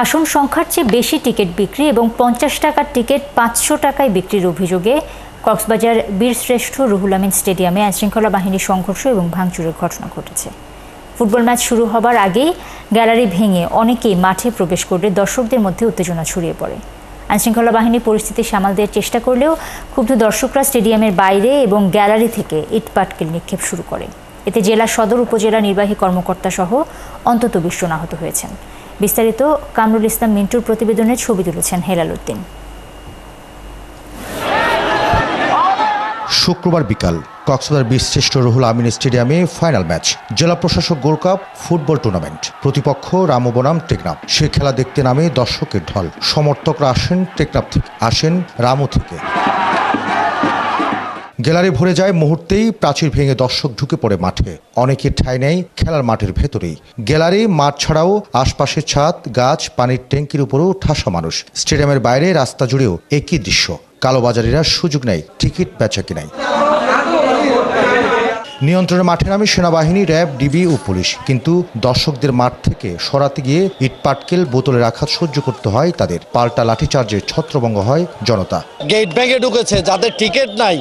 আসন সংখ্যার চেয়ে বেশি টিকিট বিক্রি এবং ৫০ টাকার টিকিট ৫০০ টাকায় বিক্রির অভিযোগে কক্সবাজার বীরশ্রেষ্ঠ রুহুল আমিন স্টেডিয়ামে আইনশৃঙ্খলা বাহিনীর সংঘর্ষ এবং ভাঙচুরের ঘটনা ঘটেছে। ফুটবল ম্যাচ শুরু হবার আগেই গ্যালারি ভেঙে অনেকেই মাঠে প্রবেশ করলে দর্শকদের মধ্যে উত্তেজনা ছড়িয়ে পড়ে। আইনশৃঙ্খলা বাহিনী পরিস্থিতি সামাল দেওয়ার চেষ্টা করলেও ক্ষুব্ধ দর্শকরা স্টেডিয়ামের বাইরে এবং গ্যালারি থেকে ইটপাটকেল নিক্ষেপ শুরু করে। এতে জেলা সদর উপজেলা নির্বাহী কর্মকর্তা সহ অন্তত ২০ জন আহত হয়েছেন। বিস্তারিত কামরুল ইসলাম মিন্টুর প্রতিবেদনে ছবি তুলেছেন হেলাল উদ্দিন। শুক্রবার বিকাল কক্সবাজার বীরশ্রেষ্ঠ রুহুল আমিন স্টেডিয়ামে ফাইনাল ম্যাচ, জেলা প্রশাসক গোল্ড কাপ ফুটবল টুর্নামেন্ট। প্রতিপক্ষ রামু বনাম টেকনাফ। সে খেলা দেখতে নামে দর্শকের ঢল। সমর্থকরা আসেন টেকনাফ থেকে, আসেন রামু থেকে। গ্যালারি ভরে যায় মুহূর্তেই। প্রাচীর ভেঙে দর্শক ঢুকে পড়ে মাঠে। অনেকের ঠাঁই নেই খেলার মাঠের ভেতরেই। গ্যালারি, মাঠ ছাড়াও আশপাশের ছাদ, গাছ, পানির ট্যাঙ্কির উপরও ঠাসা মানুষ। স্টেডিয়ামের বাইরে রাস্তা জুড়েও একই দৃশ্য। কালোবাজারিরা সুযোগ নেয় টিকিট বেচা কিনায়। নিয়ন্ত্রণের মাঠে নামে সেনাবাহিনী, র্যাব, ডিবি ও পুলিশ। কিন্তু দর্শকদের মাঠ থেকে সরাতে গিয়ে ইটপাটকেল, বোতলের আঘাত সহ্য করতে হয় তাদের। পাল্টা লাঠিচার্জে ছত্রভঙ্গ হয় জনতা। গেট ভেঙে ঢুকেছে, যাদের টিকিট নাই,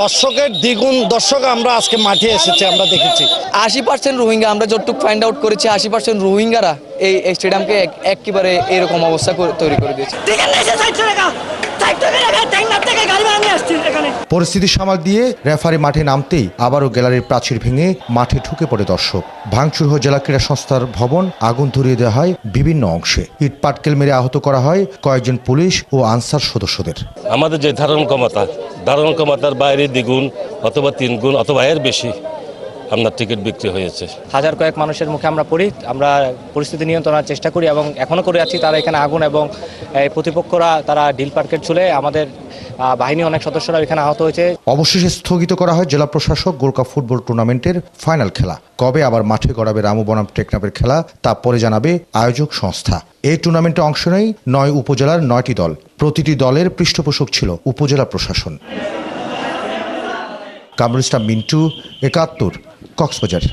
দর্শকের দ্বিগুণ দর্শক আমরা আজকে মাঠে এসেছি। আমরা দেখেছি ৮০% রোহিঙ্গা, আমরা যতটুকু ফাইন্ড আউট করেছি ৮০% রোহিঙ্গারা এই স্টেডিয়ামকে একেবারে এরকম অবস্থা তৈরি করে দিয়েছে। পরিস্থিতি সামাল দিয়ে রেফারি মাঠে নামতেই আবারও গ্যালারির প্রাচীর ভেঙে মাঠে ঢুকে পড়ে দর্শক। ভাঙচুর হয়ে জেলা ক্রীড়া সংস্থার ভবন, আগুন ধরিয়ে দেওয়া হয় বিভিন্ন অংশে। ইট পাটকেল মেরে আহত করা হয় কয়েকজন পুলিশ ও আনসার সদস্যদের। আমাদের যে ধারণ ক্ষমতার বাইরে দ্বিগুণ অথবা ৩ গুণ অথবা এর বেশি আপনার টিকিট বিক্রি হয়েছে। হাজার কয়েক মানুষের মুখে আমরা পড়ি, আমরা পরিস্থিতি নিয়ন্ত্রণের চেষ্টা করি এবং এখনও করে যাচ্ছি। তারা এখানে আগুন এবং প্রতিপক্ষরা তারা ঢিল পাটকেল ছুলে আমাদের বাহিনী অনেক সদস্যরা এখানে আহত হয়েছে। অবশেষে স্থগিত করা হয় জেলা প্রশাসক গোল্ড কাপ ফুটবল টুর্নামেন্টের ফাইনাল খেলা। কবে আবার মাঠে গড়াবে রামু বনাম টেকনাফের খেলা তা পরে জানাবে আয়োজক সংস্থা। এই টুর্নামেন্টে অংশ নেয় ৯ উপজেলার ৯টি দল। প্রতিটি দলের পৃষ্ঠপোষক ছিল উপজেলা প্রশাসন। কামরুল ইসলাম মিন্টু, ৭১, কক্সবাজার।